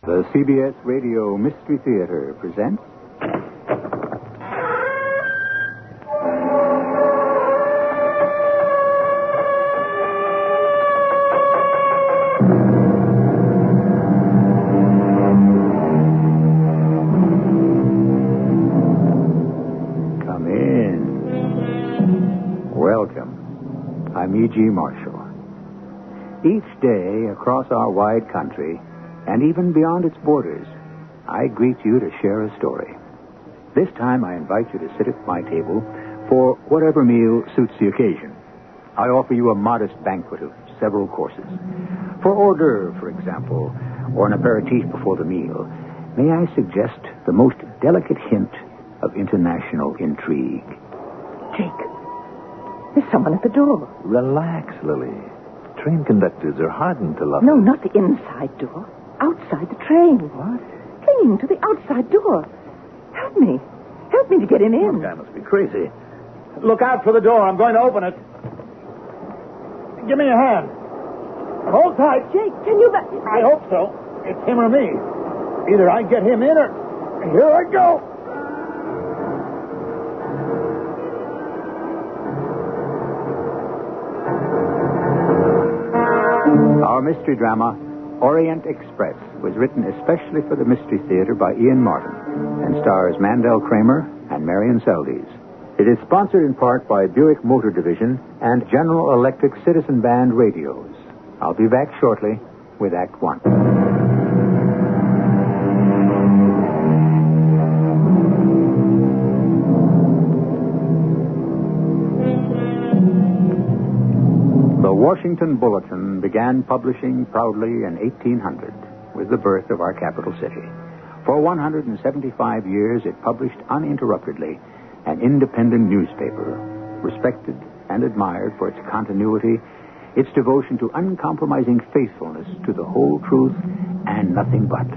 The CBS Radio Mystery Theater presents... Come in. Welcome. I'm E.G. Marshall. Each day across our wide country, and even beyond its borders, I greet you to share a story. This time I invite you to sit at my table for whatever meal suits the occasion. I offer you a modest banquet of several courses. For hors d'oeuvre, for example, or an aperitif before the meal, may I suggest the most delicate hint of international intrigue. Jake, there's someone at the door. Relax, Lily. Train conductors are hardened to love. No, not the inside door. Outside the train. What? Clinging to the outside door. Help me. Help me to get him in. That guy must be crazy. Look out for the door. I'm going to open it. Give me a hand. Hold tight. Jake, can you... I hope so. It's him or me. Either I get him in or... Here I go. Our mystery drama, Orient Express, was written especially for the Mystery Theater by Ian Martin and stars Mandel Kramer and Marion Seldes. It is sponsored in part by Buick Motor Division and General Electric Citizen Band radios. I'll be back shortly with Act One. The Washington Bulletin began publishing proudly in 1800 with the birth of our capital city. For 175 years, it published uninterruptedly an independent newspaper, respected and admired for its continuity, its devotion to uncompromising faithfulness to the whole truth and nothing but.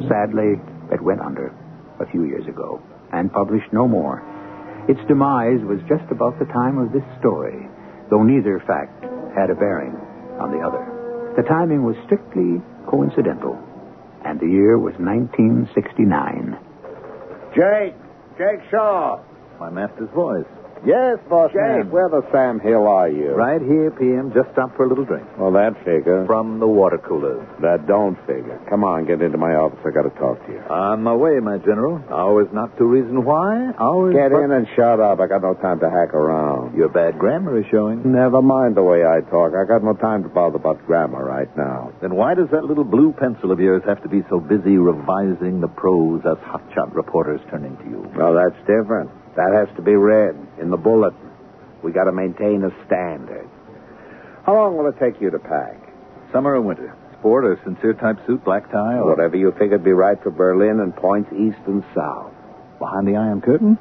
Sadly, it went under a few years ago and published no more. Its demise was just about the time of this story, though neither fact had a bearing on the other. The timing was strictly coincidental, and the year was 1969. Jake Shaw. My master's voice. Yes, boss Jake, man. Where the Sam Hill are you? Right here, PM. Just stopped for a little drink. Well, that figure. From the water cooler. That don't figure. Come on, get into my office. I got to talk to you. On my way, my general. Hours not to reason why. Hours... Get in and shut up. I got no time to hack around. Your bad grammar is showing. Never mind the way I talk. I got no time to bother about grammar right now. Then why does that little blue pencil of yours have to be so busy revising the prose us hotshot reporters turn into you? Well, that's different. That has to be read in the bulletin. We got to maintain a standard. How long will it take you to pack? Summer or winter? Sport or sincere type suit, black tie, or... Whatever you figure'd be right for Berlin and points east and south. Behind the Iron Curtain?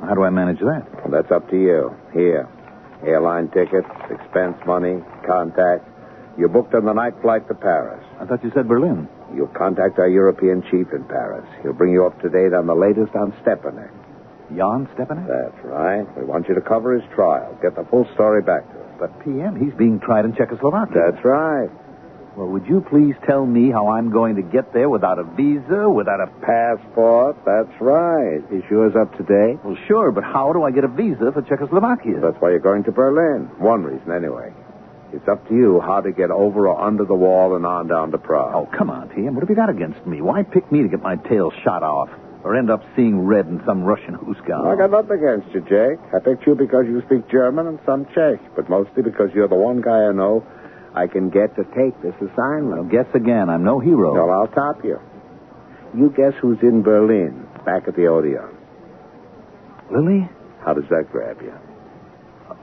How do I manage that? Well, that's up to you. Here. Airline tickets, expense money, contact. You're booked on the night flight to Paris. I thought you said Berlin. You'll contact our European chief in Paris. He'll bring you up to date on the latest on Stepanek. Jan Stepanek? That's right. We want you to cover his trial. Get the full story back to us. But, PM, he's being tried in Czechoslovakia. That's right. Well, would you please tell me how I'm going to get there without a visa, without a... Passport, that's right. Is yours up to date? Well, sure, but how do I get a visa for Czechoslovakia? That's why you're going to Berlin. One reason, anyway. It's up to you how to get over or under the wall and on down to Prague. Oh, come on, PM. What have you got against me? Why pick me to get my tail shot off? Or end up seeing red in some Russian hoosegown? I got nothing against you, Jake. I picked you because you speak German and some Czech, but mostly because you're the one guy I know I can get to take this assignment. Well, guess again. I'm no hero. Well, I'll top you. You guess who's in Berlin, back at the Odeon. Lily? How does that grab you?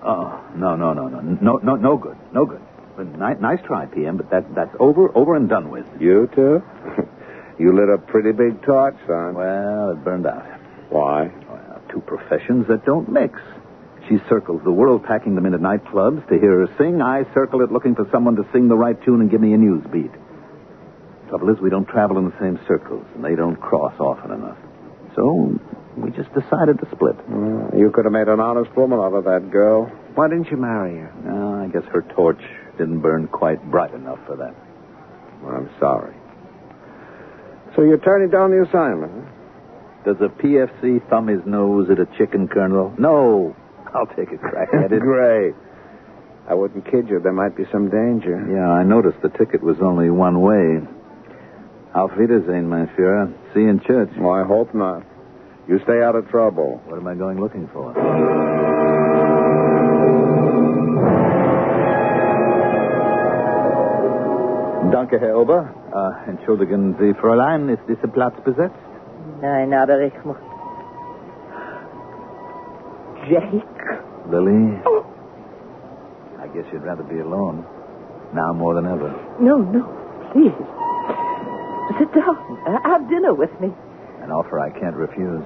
Oh, no. No good. No good. Nice try, PM, but that's over and done with. You too? You lit a pretty big torch, son. Well, it burned out. Why? Well, two professions that don't mix. She circles the world packing them in at nightclubs to hear her sing. I circle it looking for someone to sing the right tune and give me a news beat. Trouble is, we don't travel in the same circles, and they don't cross often enough. So we just decided to split. You could have made an honest woman out of that girl. Why didn't you marry her? I guess her torch didn't burn quite bright enough for that. I'm sorry. So you're turning down the assignment, huh? Does a PFC thumb his nose at a chicken kernel? No. I'll take a crack at it. Great. I wouldn't kid you. There might be some danger. Yeah, I noticed the ticket was only one way. Auf Wiedersehen, mein Führer. See you in church. Well, I hope not. You stay out of trouble. What am I going looking for? Danke, Herr Ober. Entschuldigen Sie, Fräulein, ist dieser Platz besetzt? Nein, aber ich muss... Jake? Lily? Oh. I guess you'd rather be alone. Now more than ever. No, please. Sit down. Have dinner with me. An offer I can't refuse.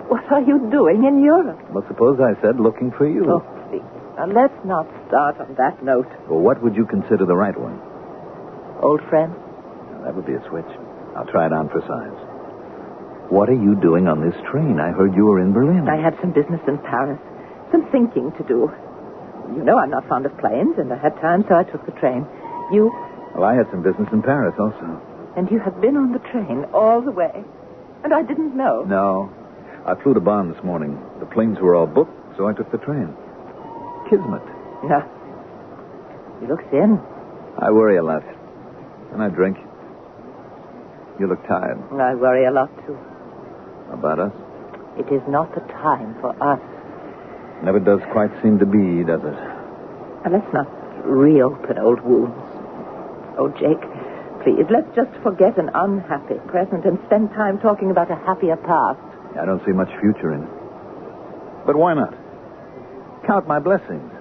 What are you doing in Europe? Well, suppose I said looking for you. Oh, please. Now, let's not start on that note. Well, what would you consider the right one? Old friend? Well, that would be a switch. I'll try it on for size. What are you doing on this train? I heard you were in Berlin. I had some business in Paris. Some thinking to do. You know I'm not fond of planes, and I had time, so I took the train. You? Well, I had some business in Paris also. And you have been on the train all the way. And I didn't know. No. I flew to Bonn this morning. The planes were all booked, so I took the train. Kismet. No. You look thin. I worry a lot. And I drink. You look tired. I worry a lot, too. About us? It is not the time for us. Never does quite seem to be, does it? Now, let's not reopen old wounds. Oh, Jake, please, let's just forget an unhappy present and spend time talking about a happier past. I don't see much future in it. But why not? Count my blessings.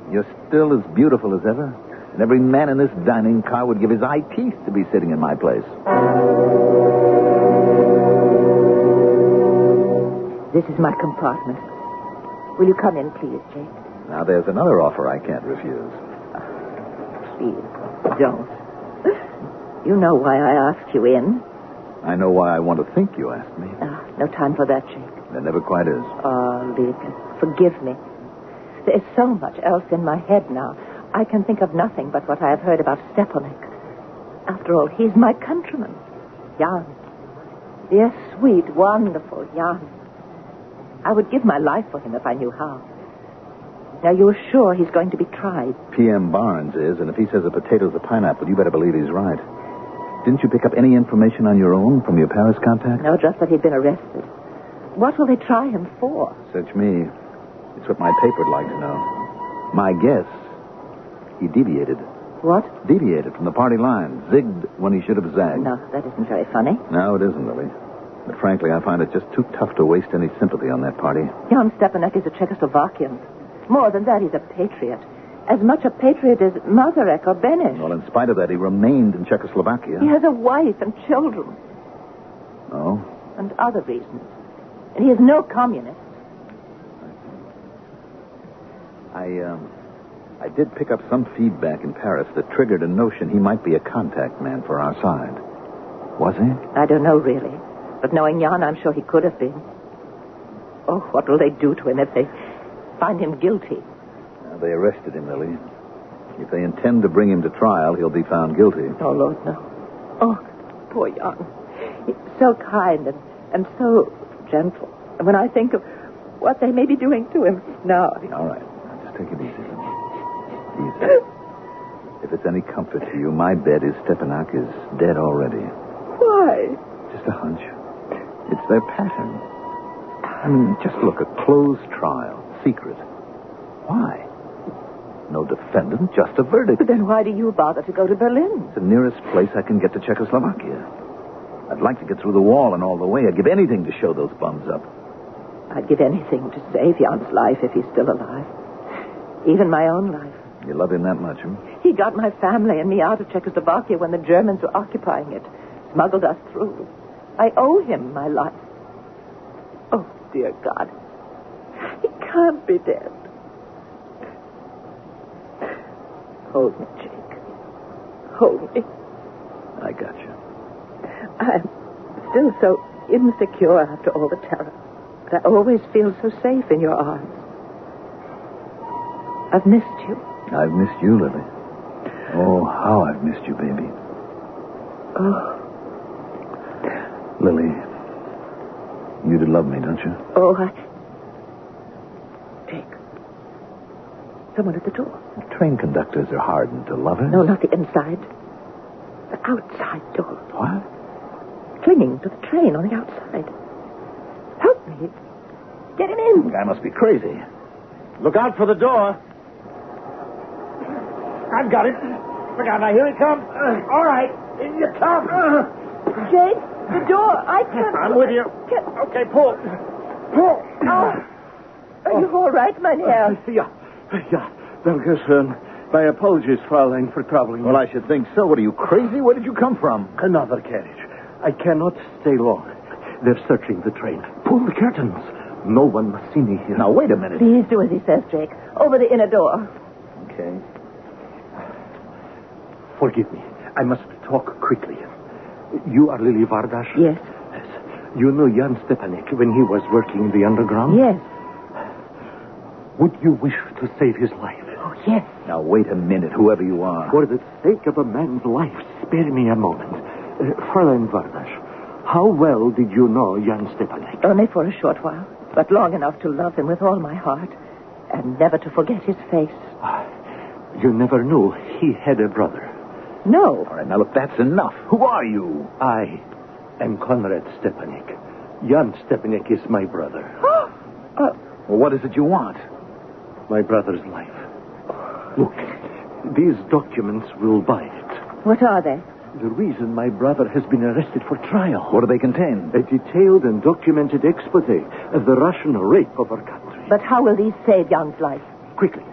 You're still as beautiful as ever. And every man in this dining car would give his eye teeth to be sitting in my place. This is my compartment. Will you come in, please, Jake? Now, there's another offer I can't refuse. Please, don't. You know why I asked you in. I know why I want to think you asked me. No time for that, Jake. There never quite is. Oh, Liz, forgive me. There is so much else in my head now. I can think of nothing but what I have heard about Stepanek. After all, he's my countryman. Jan. Yes, sweet, wonderful Jan. I would give my life for him if I knew how. Now, you're sure he's going to be tried? P.M. Barnes is, and if he says a potato's a pineapple, you better believe he's right. Didn't you pick up any information on your own from your Paris contact? No, just that he'd been arrested. What will they try him for? Search me. It's what my paper'd like to know. My guess, he deviated. What? Deviated from the party line. Zigged when he should have zagged. No, that isn't very funny. No, it isn't, Lily. But frankly, I find it just too tough to waste any sympathy on that party. Jan Stepanek is a Czechoslovakian. More than that, he's a patriot. As much a patriot as Mazarek or Benish. Well, in spite of that, he remained in Czechoslovakia. He has a wife and children. Oh? And other reasons. And he is no communist. I did pick up some feedback in Paris that triggered a notion he might be a contact man for our side. Was he? I don't know, really. But knowing Jan, I'm sure he could have been. Oh, what will they do to him if they find him guilty? They arrested him, Lily. If they intend to bring him to trial, he'll be found guilty. Oh, Lord, no. Oh, poor Jan. He's so kind and so gentle. And when I think of what they may be doing to him now... All right. Now, just take it easy, Lily. Easy. If it's any comfort to you, my bet is Stepanek is dead already. Why? Just a hunch. It's their pattern. I mean, just look, a closed trial, secret. Why? No defendant, just a verdict. But then why do you bother to go to Berlin? It's the nearest place I can get to Czechoslovakia. I'd like to get through the wall and all the way. I'd give anything to show those bums up. I'd give anything to save Jan's life if he's still alive. Even my own life. You love him that much, huh? He got my family and me out of Czechoslovakia when the Germans were occupying it. Smuggled us through. I owe him my life. Oh, dear God. He can't be dead. Hold me, Jake. Hold me. I got you. I'm still so insecure after all the terror. But I always feel so safe in your arms. I've missed you. I've missed you, Lily. Oh, how I've missed you, baby. Oh. Lily, you do love me, don't you? Oh, Jake. Someone at the door. Train conductors are hardened to lovers. No, not the inside. The outside door. What? Clinging to the train on the outside. Help me. Get him in. The guy must be crazy. Look out for the door. I've got it. Look out, now here he comes. All right, in you come. Jake, the door. I can't... I'm with you. Okay, pull. Pull. Are you all right, Mynheer? Yeah. Danke schön. My apologies, Fräulein, for troubling you. Well, I should think so. What, are you crazy? Where did you come from? Another carriage. I cannot stay long. They're searching the train. Pull the curtains. No one must see me here. Now, wait a minute. Please do as he says, Jake. Over the inner door. Okay. Forgive me. I must talk quickly. You are Lily Vardash? Yes. You know Jan Stepanek when he was working in the underground? Yes. Would you wish to save his life? Oh, yes. Now, wait a minute, whoever you are. For the sake of a man's life, spare me a moment. Fräulein Vardash, how well did you know Jan Stepanek? Only for a short while, but long enough to love him with all my heart and never to forget his face. You never knew he had a brother. No. All right, now, look, that's enough. Who are you? I am Konrad Stepanek. Jan Stepanek is my brother. Well, what is it you want? My brother's life. Look, these documents will buy it. What are they? The reason my brother has been arrested for trial. What do they contain? A detailed and documented expose of the Russian rape of our country. But how will these save Jan's life? Quickly.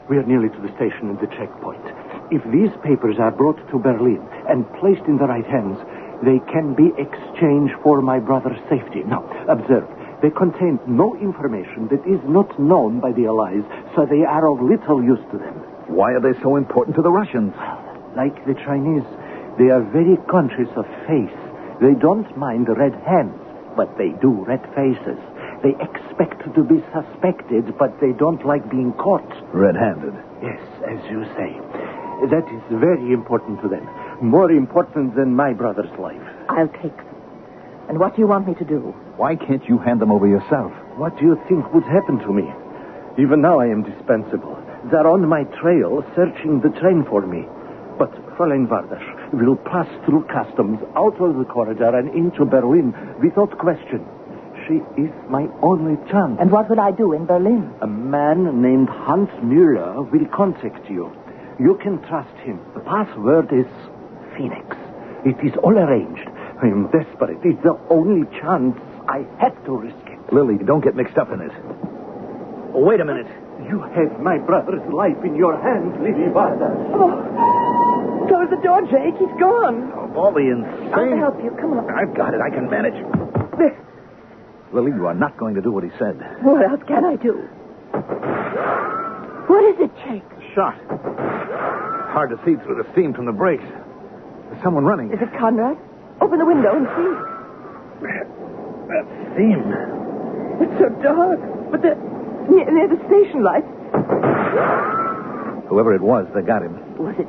We are nearly to the station and the checkpoint. If these papers are brought to Berlin and placed in the right hands, they can be exchanged for my brother's safety. Now, observe. They contain no information that is not known by the Allies, so they are of little use to them. Why are they so important to the Russians? Like the Chinese, they are very conscious of face. They don't mind red hands, but they do red faces. They expect to be suspected, but they don't like being caught. Red-handed. Yes, as you say. That is very important to them. More important than my brother's life. I'll take them. And what do you want me to do? Why can't you hand them over yourself? What do you think would happen to me? Even now I am dispensable. They're on my trail, searching the train for me. But Fräulein Vardash will pass through customs, out of the corridor, and into Berlin without question. She is my only chance. And what will I do in Berlin? A man named Hans Müller will contact you. You can trust him. The password is Phoenix. It is all arranged. I am desperate. It's the only chance. I have to risk it. Lily, don't get mixed up in it. Oh, wait a minute. You have my brother's life in your hands, Lily Vardash. Oh, close the door, Jake. He's gone. Of all the insane... I'll help you. Come on. I've got it. I can manage. There. Lily, you are not going to do what he said. What else can I do? What is it, Jake? Shot. Hard to see through the steam from the brakes. There's someone running. Is it Conrad? Open the window and see. That steam. It's so dark. But near the station lights. Whoever it was, they got him. Was it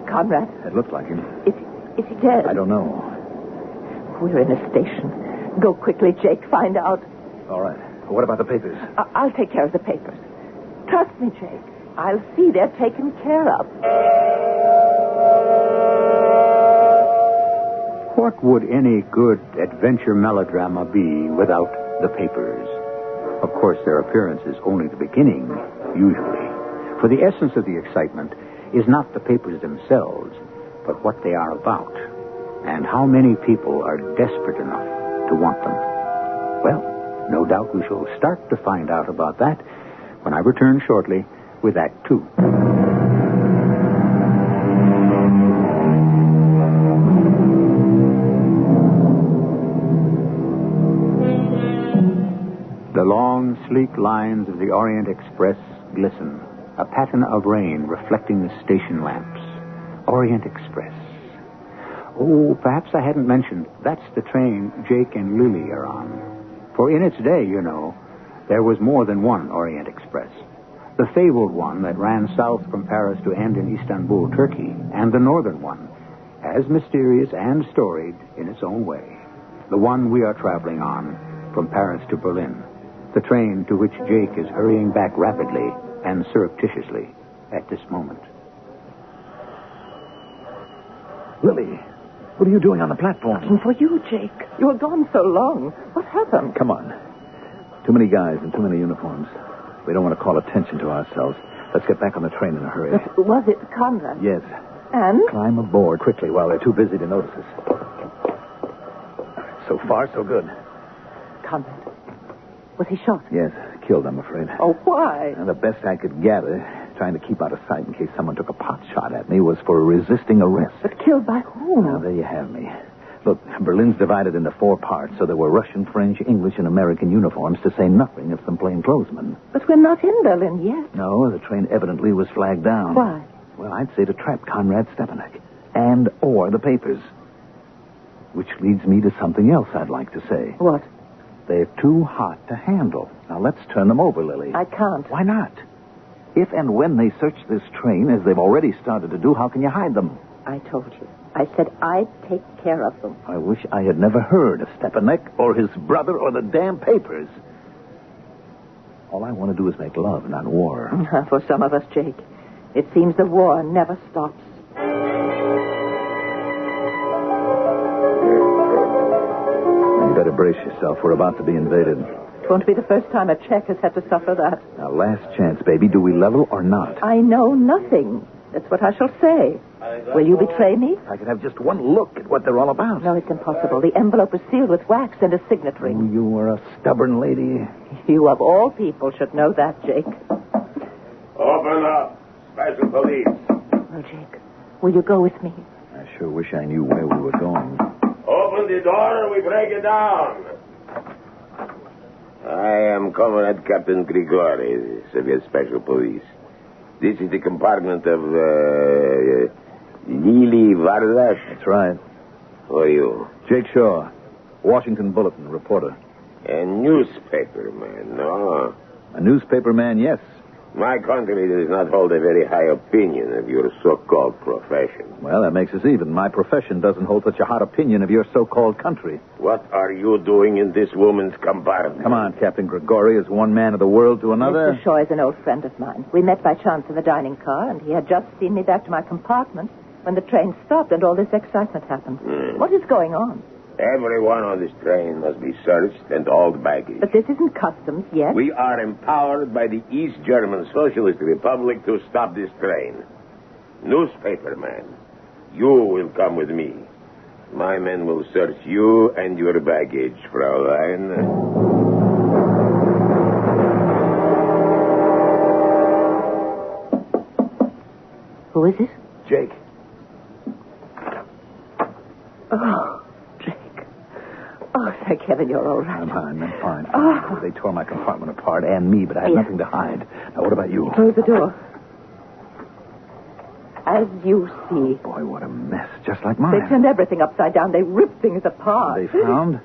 Conrad? It looked like him. Is he dead? I don't know. We're in a station. Go quickly, Jake. Find out. All right. What about the papers? I'll take care of the papers. Trust me, Jake. I'll see they're taken care of. What would any good adventure melodrama be without the papers? Of course, their appearance is only the beginning, usually. For the essence of the excitement is not the papers themselves, but what they are about, and how many people are desperate enough to want them. Well, no doubt we shall start to find out about that when I return shortly with Act 2. The long, sleek lines of the Orient Express glisten, a pattern of rain reflecting the station lamps. Orient Express. Oh, perhaps I hadn't mentioned, that's the train Jake and Lily are on. For in its day, you know, there was more than one Orient Express. The fabled one that ran south from Paris to end in Istanbul, Turkey, and the northern one, as mysterious and storied in its own way. The one we are traveling on from Paris to Berlin. The train to which Jake is hurrying back rapidly and surreptitiously at this moment. Lily, what are you doing on the platform? Looking for you, Jake. You were gone so long. What happened? Come on. Too many guys in too many uniforms. We don't want to call attention to ourselves. Let's get back on the train in a hurry. But was it Conrad? Yes. And? Climb aboard quickly while they're too busy to notice us. So far, so good. Conrad. Was he shot? Yes, killed, I'm afraid. Oh, why? And the best I could gather, trying to keep out of sight in case someone took a pot shot at me, was for resisting arrest. But killed by whom? Now, there you have me. Look, Berlin's divided into 4 parts, so there were Russian, French, English, and American uniforms, to say nothing of some plainclothesmen. But we're not in Berlin yet. No, the train evidently was flagged down. Why? Well, I'd say to trap Conrad Stepanek. And or the papers. Which leads me to something else I'd like to say. What? They're too hot to handle. Now, let's turn them over, Lily. I can't. Why not? If and when they search this train, as they've already started to do, how can you hide them? I told you. I said I'd take care of them. I wish I had never heard of Stepanek or his brother or the damn papers. All I want to do is make love, not war. For some of us, Jake, it seems the war never stops. You better brace yourself. We're about to be invaded. It won't be the first time a Czech has had to suffer that. Now, last chance, baby. Do we level or not? I know nothing. That's what I shall say. Will you betray me? I could have just one look at what they're all about. No, it's impossible. The envelope is sealed with wax and a signet ring. Oh, you are a stubborn lady. You, of all people, should know that, Jake. Open up. Special police. Well, Jake, will you go with me? I sure wish I knew where we were going. Open the door and we break it down. I am Comrade Captain Grigori, Soviet Special Police. This is the compartment of Lily Vardash. That's right. Who are you? Jake Shaw, Washington Bulletin, reporter. A newspaper man, no? A newspaper man, yes. My country does not hold a very high opinion of your so-called profession. Well, that makes us even. My profession doesn't hold such a hot opinion of your so-called country. What are you doing in this woman's compartment? Come on, Captain Grigori, as one man of the world to another. Mr. Shaw is an old friend of mine. We met by chance in the dining car, and he had just seen me back to my compartment when the train stopped and all this excitement happened. What is going on? Everyone on this train must be searched and all baggage. But this isn't customs yet. We are empowered by the East German Socialist Republic to stop this train. Newspaper man, you will come with me. My men will search you and your baggage, Fraulein. Who is it? Jake. Oh, Jake. Oh, thank heaven you're all right. I'm fine. Oh. They tore my compartment apart and me, but I had nothing to hide. Now, what about you? Close the door. As you see. Boy, what a mess. Just like mine. They turned everything upside down. They ripped things apart. They found?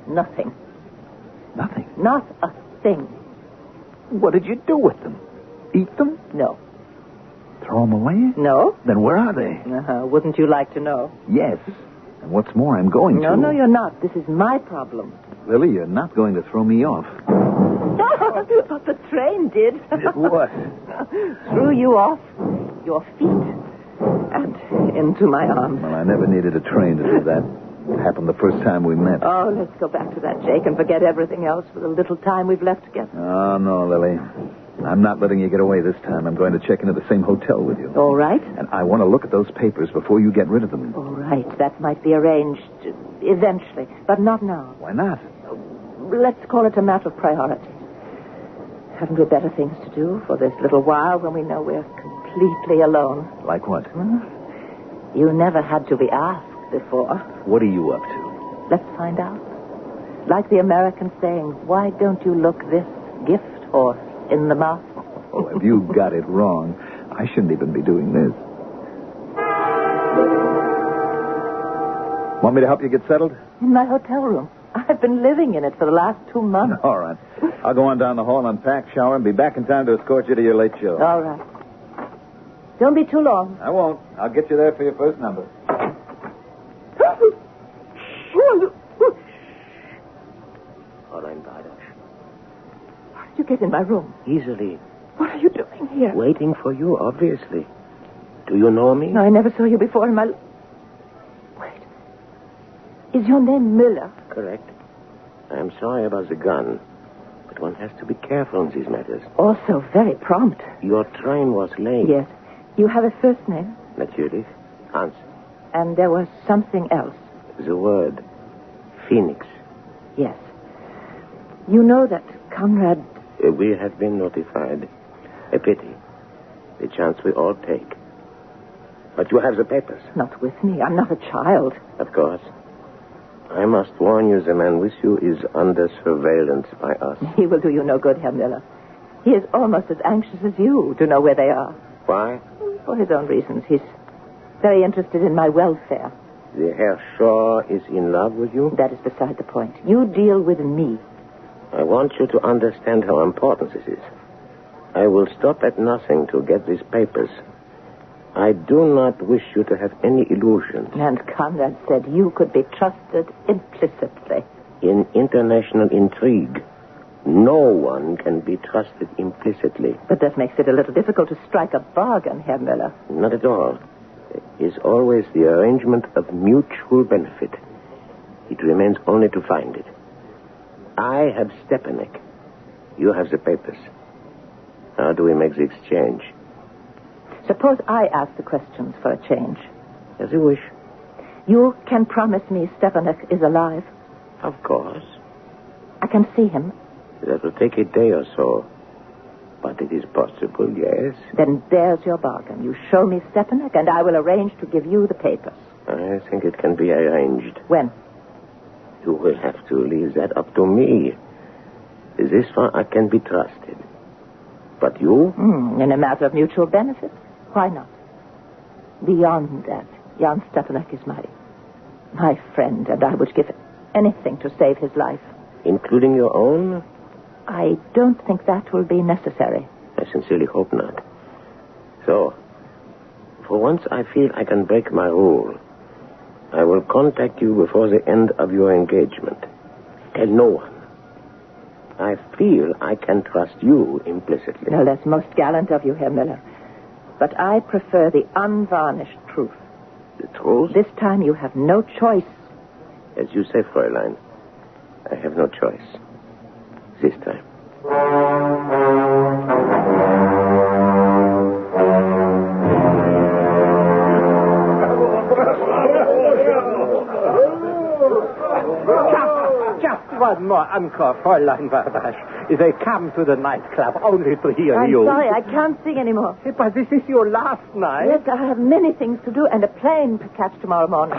Nothing. Nothing. Not a thing. What did you do with them? Eat them? No. Throw them away? No? Then where are they? Wouldn't you like to know? Yes. And what's more, I'm going to. No, you're not. This is my problem. Lily, you're not going to throw me off. But the train did. Did what? Threw you off your feet and into my arms. Well, I never needed a train to do that. It happened the first time we met. Oh, let's go back to that, Jake, and forget everything else for the little time we've left together. Oh, no, Lily. I'm not letting you get away this time. I'm going to check into the same hotel with you. All right. And I want to look at those papers before you get rid of them. All right. That might be arranged eventually, but not now. Why not? Let's call it a matter of priority. Haven't we better things to do for this little while when we know we're completely alone? Like what? You never had to be asked before. What are you up to? Let's find out. Like the American saying, why don't you look this gift horse in the mouth? Oh, if you got it wrong, I shouldn't even be doing this. Want me to help you get settled? In my hotel room. I've been living in it for the last 2 months. All right. I'll go on down the hall, unpack, shower, and be back in time to escort you to your late show. All right. Don't be too long. I won't. I'll get you there for your first number. get in my room? Easily. What are you doing here? Waiting for you, obviously. Do you know me? No, I never saw you before in my... Wait. Is your name Miller? Correct. I'm sorry about the gun, but one has to be careful in these matters. Also very prompt. Your train was late. Yes. You have a first name? Natürlich. Hans. And there was something else. The word. Phoenix. Yes. You know that Conrad... We have been notified. A pity. The chance we all take. But you have the papers. Not with me. I'm not a child. Of course. I must warn you, the man with you is under surveillance by us. He will do you no good, Herr Miller. He is almost as anxious as you to know where they are. Why? For his own reasons. He's very interested in my welfare. The Herr Shaw is in love with you? That is beside the point. You deal with me. I want you to understand how important this is. I will stop at nothing to get these papers. I do not wish you to have any illusions. And Conrad said you could be trusted implicitly. In international intrigue, no one can be trusted implicitly. But that makes it a little difficult to strike a bargain, Herr Miller. Not at all. It is always the arrangement of mutual benefit. It remains only to find it. I have Stepanek. You have the papers. How do we make the exchange? Suppose I ask the questions for a change. As you wish. You can promise me Stepanek is alive? Of course. I can see him? That will take a day or so. But it is possible, yes. Then there's your bargain. You show me Stepanek, and I will arrange to give you the papers. I think it can be arranged. When? You will have to leave that up to me. This far I can be trusted. But you? In a matter of mutual benefit? Why not? Beyond that, Jan Stepanek is my friend, and I would give anything to save his life. Including your own? I don't think that will be necessary. I sincerely hope not. So, for once I feel I can break my rule. I will contact you before the end of your engagement. Tell no one. I feel I can trust you implicitly. No, that's most gallant of you, Herr Miller. But I prefer the unvarnished truth. The truth? This time you have no choice. As you say, Fräulein, I have no choice. This time. Just one more encore, Fräulein Barbash. They come to the nightclub only to hear I'm you. sorry, I can't sing anymore. But this is your last night. Yes, I have many things to do and a plane to catch tomorrow morning.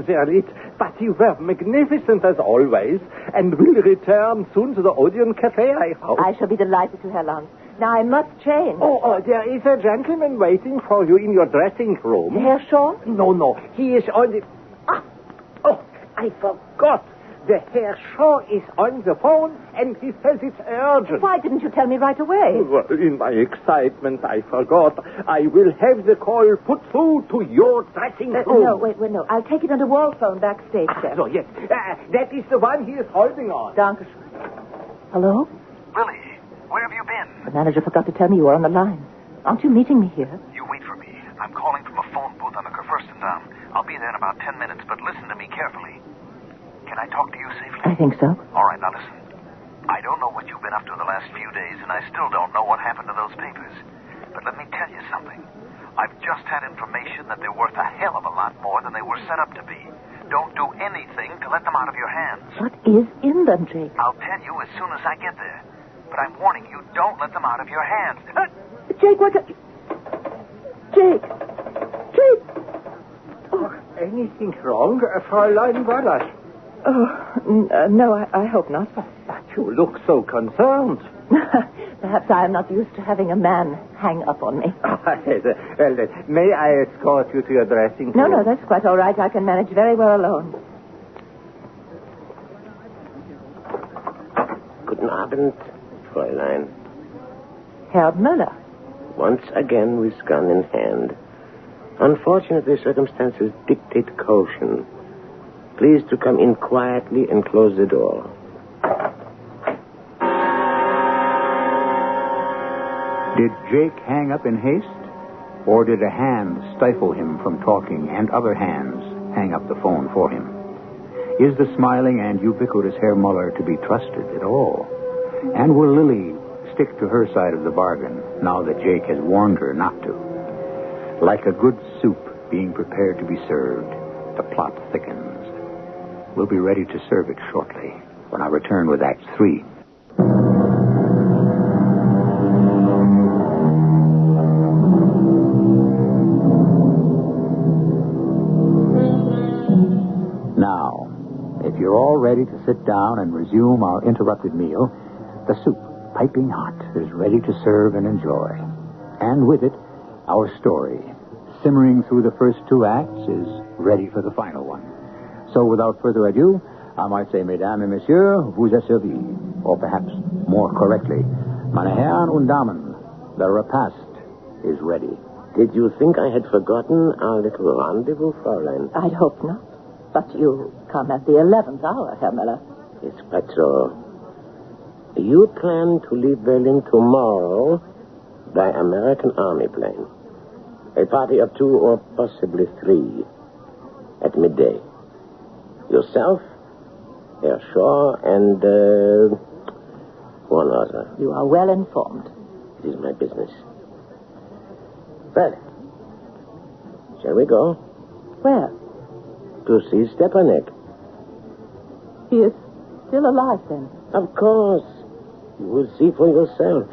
Sehr lieb. But you were magnificent as always, and will return soon to the Odeon Cafe, I hope. I shall be delighted to, Herr Lanz. Now, I must change. Oh, there is a gentleman waiting for you in your dressing room. Herr Shaw? No. He is on the... I forgot. The Herr Shaw is on the phone, and he says it's urgent. Why didn't you tell me right away? Well, in my excitement, I forgot. I will have the call put through to your dressing room. No, wait, no. I'll take it on the wall phone backstage, sir. So, yes. That is the one he is holding on. Dankeschön. Hello? Willie, where have you been? The manager forgot to tell me you were on the line. Aren't you meeting me here? You wait for me. I'm calling from a phone booth on the Kurfürstendamm. I'll be there in about 10 minutes, but listen to me carefully. Can I talk to you safely? I think so. All right, now listen. I don't know what you've been up to the last few days, and I still don't know what happened to those papers. But let me tell you something. I've just had information that they're worth a hell of a lot more than they were set up to be. Don't do anything to let them out of your hands. What is in them, Jake? I'll tell you as soon as I get there. But I'm warning you, don't let them out of your hands. Jake, what... Jake! Oh. Anything wrong, Fräulein Wallace? Oh, no, I hope not. But you look so concerned. Perhaps I am not used to having a man hang up on me. Well, may I escort you to your dressing room? No, that's quite all right. I can manage very well alone. Guten Abend, Fräulein. Herr Müller. Once again with gun in hand. Unfortunately, circumstances dictate caution. Please to come in quietly and close the door. Did Jake hang up in haste? Or did a hand stifle him from talking and other hands hang up the phone for him? Is the smiling and ubiquitous Herr Muller to be trusted at all? And will Lily stick to her side of the bargain now that Jake has warned her not to? Like a good soup being prepared to be served, the plot thickens. We'll be ready to serve it shortly when I return with Act 3. Now, if you're all ready to sit down and resume our interrupted meal, the soup, piping hot, is ready to serve and enjoy. And with it, our story, simmering through the first 2 acts, is ready for the final one. So without further ado, I might say, Mesdames et Messieurs, vous est servi. Or perhaps more correctly, Meine Herren und Damen, the repast is ready. Did you think I had forgotten our little rendezvous, Fräulein? I'd hope not. But you come at the 11th hour, Herr Muller. It's quite so. You plan to leave Berlin tomorrow by American Army plane. A party of 2 or possibly 3 at midday. Yourself, Herr Shaw, and one other. You are well informed. It is my business. Well, shall we go? Where? To see Stepanek. He is still alive, then? Of course. You will see for yourself.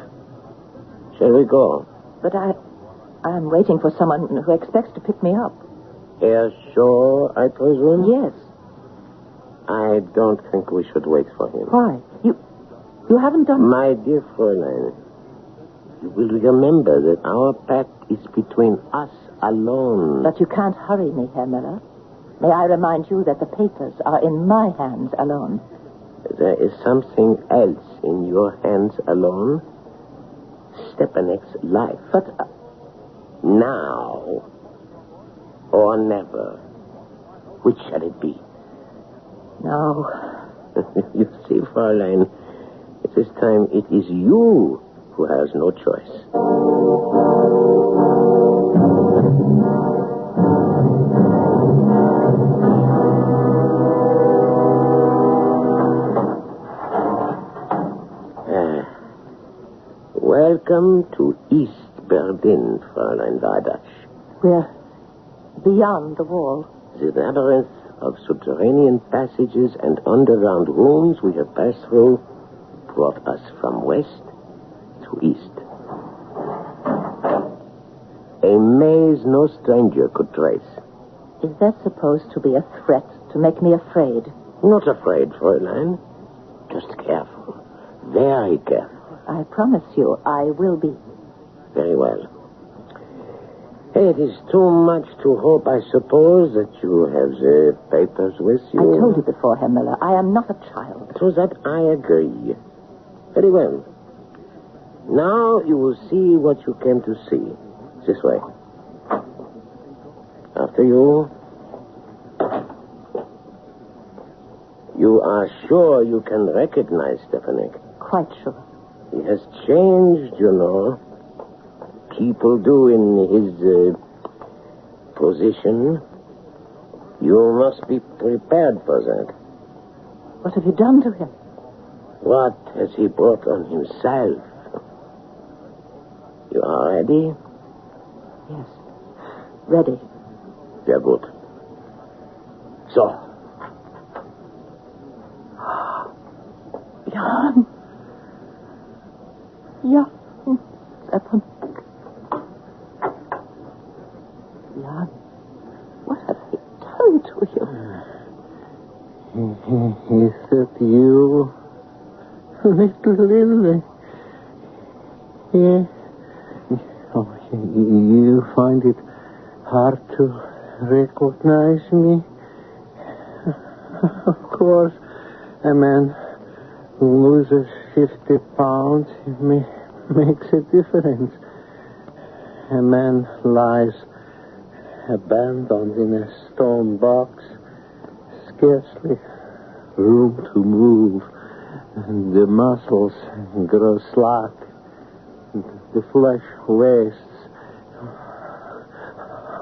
Shall we go? But I am waiting for someone who expects to pick me up. Herr Shaw, I presume? Yes. I don't think we should wait for him. Why? You haven't done... My dear Fräulein, you will remember that our pact is between us alone. But you can't hurry me, Herr Muller. May I remind you that the papers are in my hands alone. There is something else in your hands alone. Stepanek's life. But... Now or never. Which shall it be? No. You see, Fräulein, at this time it is you who has no choice. Welcome to East Berlin, Fräulein Wardasch. We're beyond the wall. The labyrinth of subterranean passages and underground rooms we have passed through brought us from west to east. A maze no stranger could trace. Is that supposed to be a threat to make me afraid? Not afraid, Fräulein. Just careful. Very careful. I promise you I will be. Very well. It is too much to hope, I suppose, that you have the papers with you. I told you before, Herr Muller, I am not a child. To that I agree. Very well. Now you will see what you came to see. This way. After you. You are sure you can recognize Stepanek? Quite sure. He has changed, you know. People do in his position. You must be prepared for that. What have you done to him? What has he brought on himself? You are ready? Yes. Ready. Very good. So. Jan. Jan. Stepanek. Jan. What have they done to you? Is that you? Little Lily. Yeah. Oh, you find it hard to recognize me? Of course, a man who loses 50 pounds makes a difference. A man lies abandoned in a stone box, scarcely room to move, and the muscles grow slack. the flesh wastes.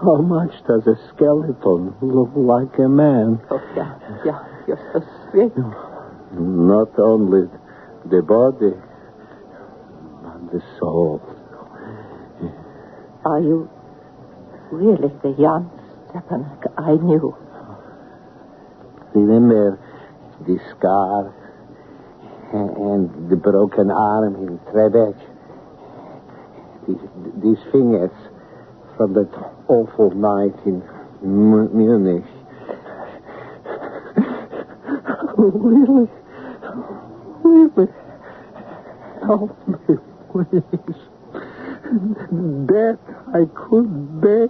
How much does a skeleton look like a man? Oh, yeah, you're so sweet. Not only the body, but the soul. Are you really the Jan Stepanek I knew? Remember the scar and the broken arm in Trebek? These fingers from that awful night in Munich. Really? Help me, please. That I could bear,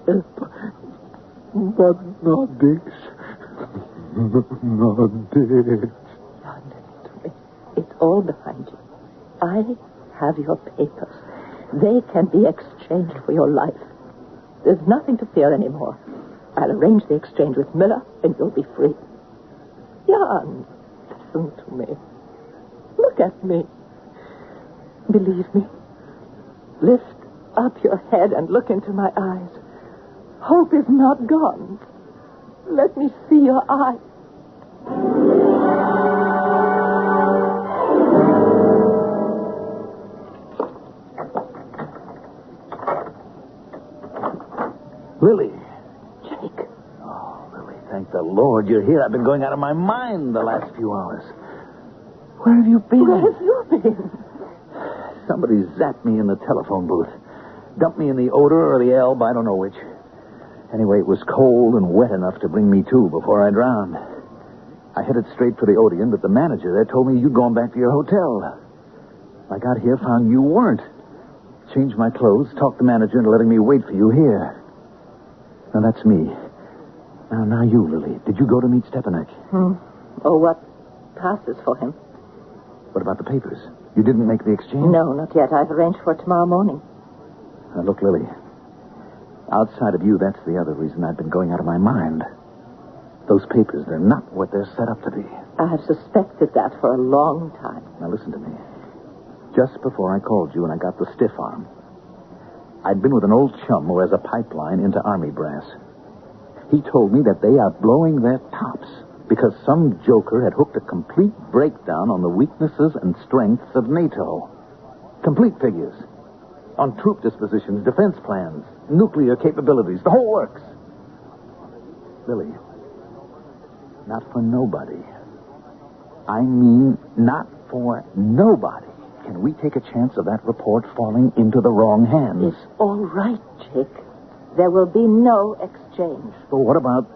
but not this. Not this. It's all behind you. I have your papers. They can be exchanged for your life. There's nothing to fear anymore. I'll arrange the exchange with Miller, and you'll be free. Jan, listen to me. Look at me. Believe me. Lift up your head and look into my eyes. Hope is not gone. Let me see your eyes. Lily. Jake. Oh, Lily, thank the Lord you're here. I've been going out of my mind the last few hours. Where have you been? Where have you been? Somebody zapped me in the telephone booth. Dumped me in the odor or the Elbe, I don't know which. Anyway, it was cold and wet enough to bring me to before I drowned. I headed straight for the Orient, but the manager there told me you'd gone back to your hotel. I got here, found you weren't. Changed my clothes, talked the manager into letting me wait for you here. Now, that's me. Now you, Lily. Did you go to meet Stepanek? Oh, what passes for him? What about the papers? You didn't make the exchange? No, not yet. I've arranged for it tomorrow morning. Now, look, Lily. Outside of you, that's the other reason I've been going out of my mind. Those papers, they're not what they're set up to be. I have suspected that for a long time. Now, listen to me. Just before I called you and I got the stiff arm, I'd been with an old chum who has a pipeline into Army brass. He told me that they are blowing their tops because some joker had hooked a complete breakdown on the weaknesses and strengths of NATO. Complete figures. On troop dispositions, defense plans, nuclear capabilities, the whole works. Lily, not for nobody. I mean, not for nobody. Can we take a chance of that report falling into the wrong hands? It's all right, Jake. There will be no exchange. So what about,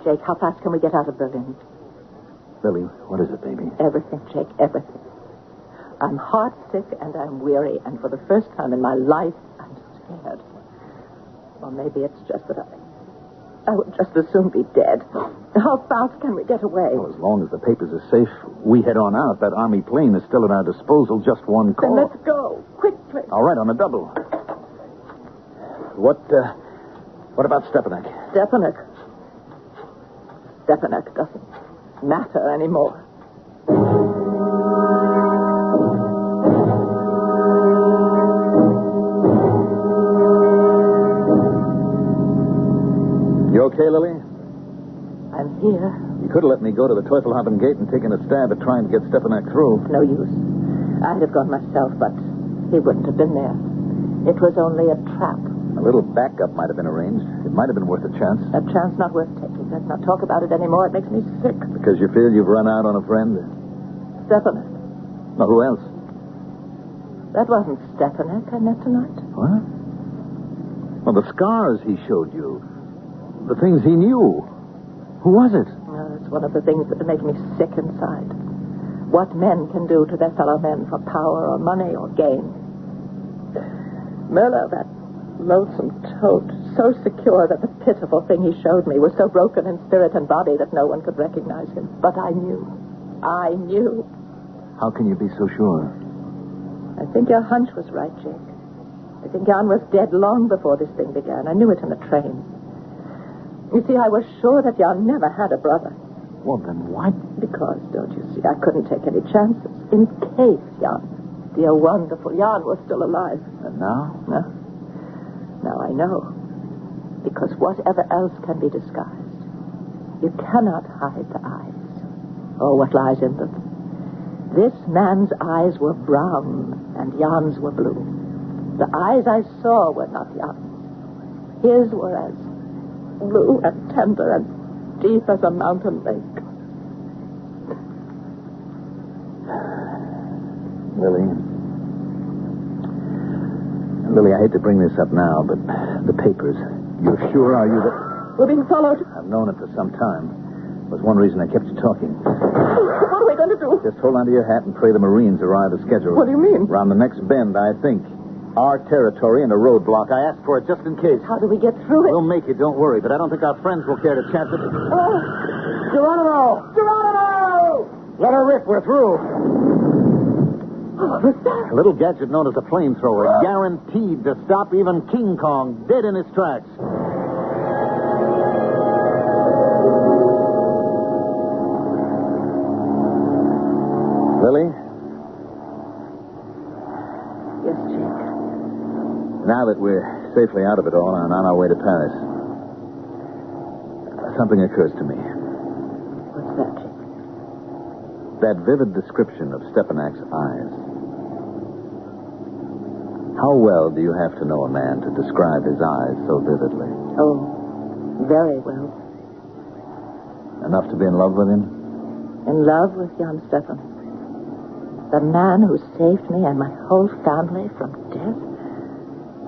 Jake, how fast can we get out of Berlin? Lily, what is it, baby? Everything, Jake, everything. I'm heartsick and I'm weary, and for the first time in my life, I'm scared. Or maybe it's just that I would just as soon be dead. How fast can we get away? Well, as long as the papers are safe, we head on out. That Army plane is still at our disposal. Just one call. Then let's go. Quickly. All right, on the double. What about Stepanek? Stepanek doesn't matter anymore. You okay, Lily? I'm here. You could have let me go to the Teufelhaven gate and taken a stab at trying to get Stepanek through. No use. I'd have gone myself, but he wouldn't have been there. It was only a trap. A little backup might have been arranged. It might have been worth a chance. A chance not worth taking. Let's not talk about it anymore. It makes me sick. Because you feel you've run out on a friend? Stepanek. Well, who else? That wasn't Stepanek I met tonight. What? Well, the scars he showed you. The things he knew. Who was it? Oh, it's one of the things that make me sick inside. What men can do to their fellow men for power or money or gain. Miller, that loathsome toad, so secure that the pitiful thing he showed me was so broken in spirit and body that no one could recognize him. But I knew. How can you be so sure? I think your hunch was right, Jake. I think Jan was dead long before this thing began. I knew it in the train. You see, I was sure that Jan never had a brother. Well, then why? Because, don't you see, I couldn't take any chances. In case Jan Dear, wonderful. Jan was still alive. And now? No. Now I know. Because whatever else can be disguised, you cannot hide the eyes. Or what lies in them. This man's eyes were brown, and Jan's were blue. The eyes I saw were not Jan's. His were as blue and tender and deep as a mountain lake. Lily, I hate to bring this up now, but the papers. You're sure, are you, that... We're being followed. I've known it for some time. It was one reason I kept you talking. What are we going to do? Just hold on to your hat and pray the Marines arrive as scheduled. What do you mean? Around the next bend, I think. Our territory and a roadblock. I asked for it just in case. How do we get through it? We'll make it, don't worry, but I don't think our friends will care to chance it. Geronimo! Geronimo! Let her rip. We're through. What was that? A little gadget known as a flamethrower, guaranteed to stop even King Kong dead in his tracks. Lily? Yes, Jake. Now that we're safely out of it all and on our way to Paris, something occurs to me. What's that, Jake? That vivid description of Stepanak's eyes. How well do you have to know a man to describe his eyes so vividly? Oh, very well. Enough to be in love with him? In love with Jan Stepan. The man who saved me and my whole family from death.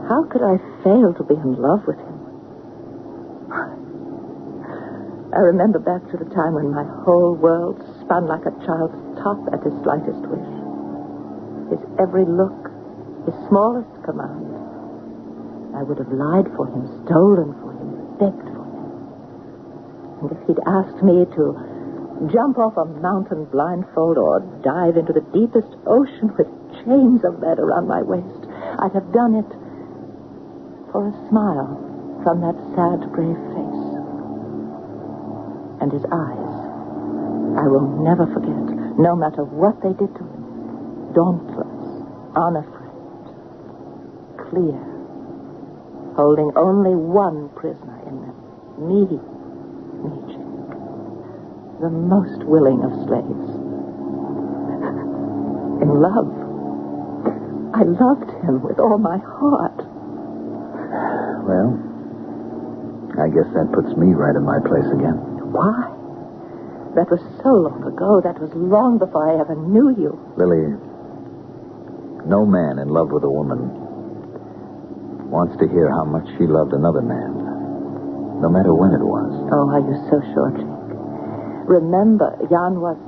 How could I fail to be in love with him? I remember back to the time when my whole world spun like a child's top at his slightest wish. His every look, his smallest command. I would have lied for him, stolen for him, begged for him. And if he'd asked me to jump off a mountain blindfold or dive into the deepest ocean with chains of lead around my waist, I'd have done it for a smile from that sad, brave face. And his eyes, I will never forget, no matter what they did to him. Dauntless, unafraid, clear, holding only one prisoner in them. Me, Jake. The most willing of slaves. In love. I loved him with all my heart. Well, I guess that puts me right in my place again. Why? That was so long ago. That was long before I ever knew you. Lily, no man in love with a woman wants to hear how much she loved another man, no matter when it was. Oh, are you so sure, Jake? Remember, Jan was,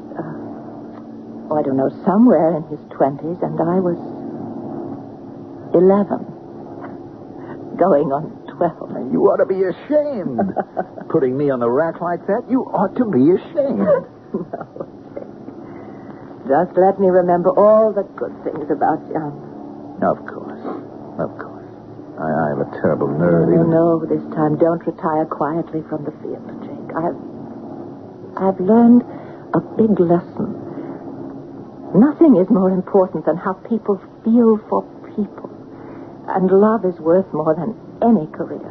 I don't know, somewhere in his 20s, and I was 11. Going on 12. You ought to be ashamed. Putting me on the rack like that, you ought to be ashamed. No, Jake. Just let me remember all the good things about Jan. Of course. I have a terrible nerve. No, this time don't retire quietly from the field, Jake. I've learned a big lesson. Nothing is more important than how people feel for people. And love is worth more than any career.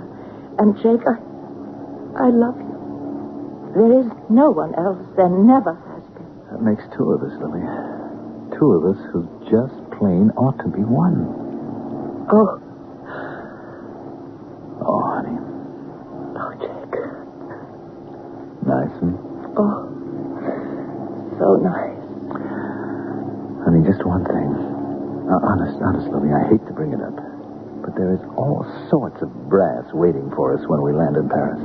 And, Jake, I love you. There is no one else. There never has been. That makes two of us, Lily. Two of us who just plain ought to be one. Oh. Oh, honey. Oh, Jake. Nice, huh? Oh, so nice. Honey, just one thing. Honest, Lily, I hate to bring it up, but there is all sorts of brass waiting for us when we land in Paris.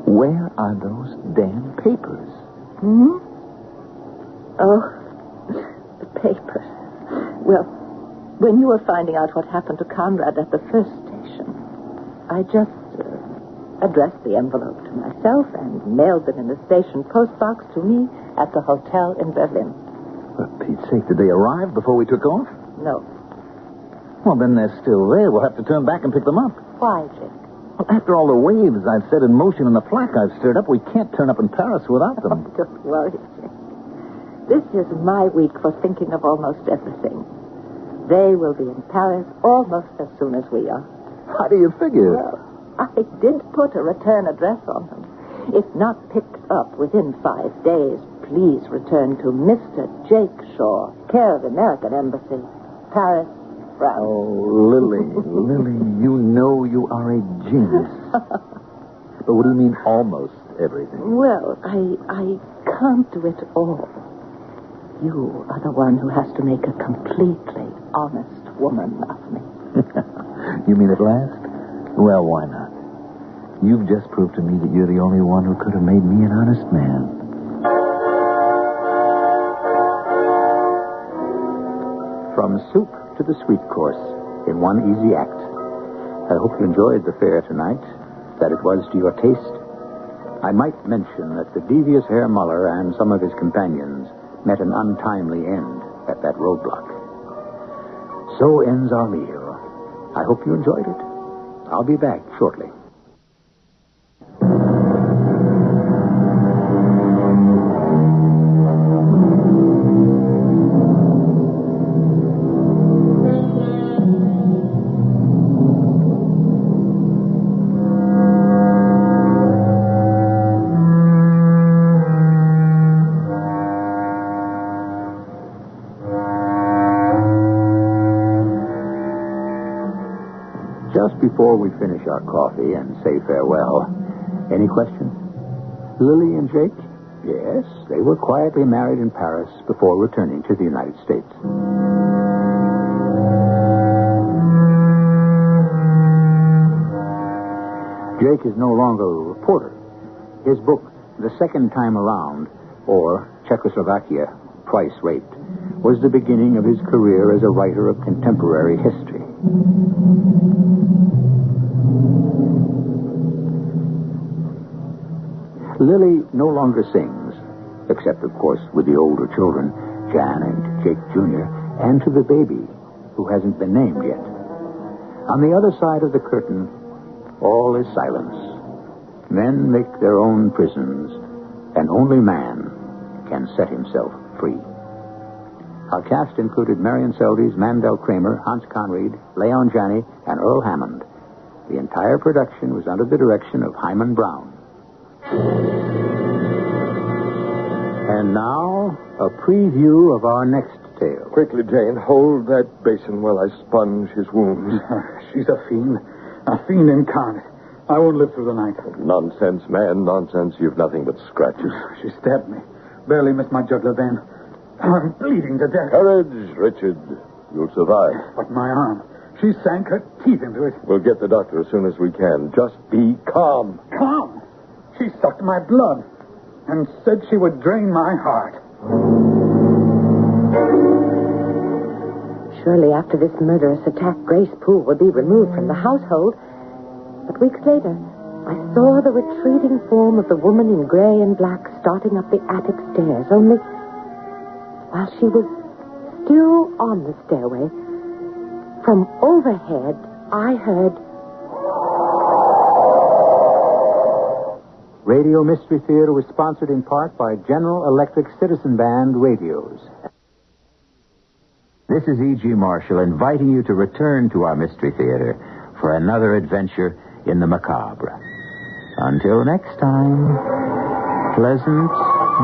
Where are those damn papers? Hmm? Oh, the papers. Well, when you were finding out what happened to Conrad at the first station, I just addressed the envelope to myself and mailed them in the station postbox to me at the hotel in Berlin. For Pete's sake, did they arrive before we took off? No. Well, then they're still there. We'll have to turn back and pick them up. Why, Jake? Well, after all the waves I've set in motion and the flak I've stirred up, we can't turn up in Paris without them. Oh, don't worry, Jake. This is my week for thinking of almost everything. They will be in Paris almost as soon as we are. How do you figure? Well, I did put a return address on them. If not picked up within 5 days, please return to Mr. Jake Shaw, care of American Embassy, Paris, France. Oh, Lily, you know you are a genius. But what do you mean, almost everything? Well, I can't do it all. You are the one who has to make a completely honest woman of me. You mean at last? Well, why not? You've just proved to me that you're the only one who could have made me an honest man. From soup to the sweet course in one easy act. I hope you enjoyed the fare tonight, that it was to your taste. I might mention that the devious Herr Muller and some of his companions met an untimely end at that roadblock. So ends our meal. I hope you enjoyed it. I'll be back shortly. Just before we finish our coffee and say farewell, any questions? Lily and Jake? Yes, they were quietly married in Paris before returning to the United States. Jake is no longer a reporter. His book, The Second Time Around, or Czechoslovakia, Price Raped, was the beginning of his career as a writer of contemporary history. Lily no longer sings, except, of course, with the older children, Jan and Jake Jr., and to the baby, who hasn't been named yet. On the other side of the curtain, all is silence. Men make their own prisons, and only man can set himself free. Our cast included Marion Seldes, Mandel Kramer, Hans Conried, Leon Janney, and Earl Hammond. The entire production was under the direction of Hyman Brown. And now, a preview of our next tale. Quickly, Jane, hold that basin while I sponge his wounds. She's a fiend incarnate. I won't live through the night. Nonsense, man, nonsense. You've nothing but scratches. She stabbed me. Barely missed my jugular vein. I'm bleeding to death. Courage, Richard. You'll survive. But my arm. She sank her teeth into it. We'll get the doctor as soon as we can. Just be calm. Calm? She sucked my blood and said she would drain my heart. Surely after this murderous attack, Grace Poole would be removed from the household. But weeks later, I saw the retreating form of the woman in gray and black starting up the attic stairs. Only, while she was still on the stairway, from overhead, I heard... Radio Mystery Theater was sponsored in part by General Electric Citizen Band radios. This is E.G. Marshall inviting you to return to our Mystery Theater for another adventure in the macabre. Until next time, pleasant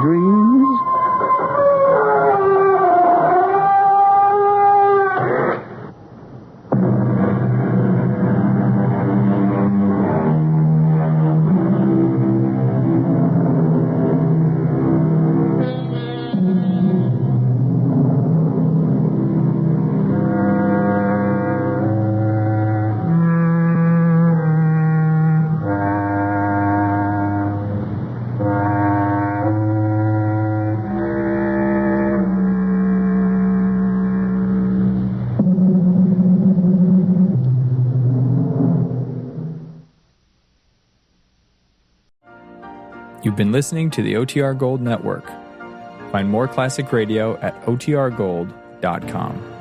dreams. You've been listening to the OTR Gold Network. Find more classic radio at otrgold.com.